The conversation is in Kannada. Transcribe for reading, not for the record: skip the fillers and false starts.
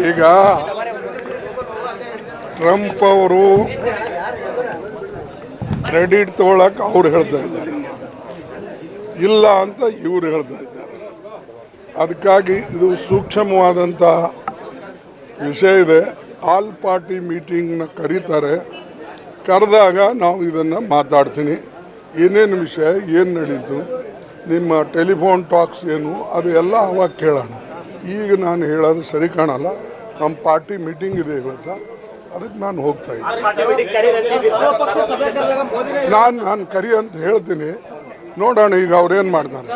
ಈಗ ಟ್ರಂಪ್ ಅವರು ಕ್ರೆಡಿಟ್ ತಗೊಳಕ್ಕೆ ಅವ್ರು ಹೇಳ್ತಾ ಇದ್ದಾರೆ, ಇಲ್ಲ ಅಂತ ಇವ್ರು ಹೇಳ್ತಾ ಇದ್ದಾರೆ. ಅದಕ್ಕಾಗಿ ಇದು ಸೂಕ್ಷ್ಮವಾದಂಥ ವಿಷಯ ಇದೆ. ಆಲ್ ಪಾರ್ಟಿ ಮೀಟಿಂಗ್ನ ಕರೀತಾರೆ, ಕರೆದಾಗ ನಾವು ಇದನ್ನು ಮಾತಾಡ್ತೀನಿ. ಏನೇನು ವಿಷಯ, ಏನು ನಡೀತು, ನಿಮ್ಮ ಟೆಲಿಫೋನ್ ಟಾಕ್ಸ್ ಏನು, ಅದು ಎಲ್ಲ ಅವಾಗ ಕೇಳೋಣ. ಈಗ ನಾನು ಹೇಳೋದು ಸರಿ ಕಾಣಲ್ಲ. ನಮ್ಮ ಪಾರ್ಟಿ ಮೀಟಿಂಗ್ ಇದೆ ಇವತ್ತು, ಅದಕ್ಕೆ ನಾನು ಹೋಗ್ತಾ ಇದ್ದೀನಿ. ನಾನು ಕರಿ ಅಂತ ಹೇಳ್ತೀನಿ, ನೋಡೋಣ ಈಗ ಅವ್ರೇನು ಮಾಡ್ತಾರೆ.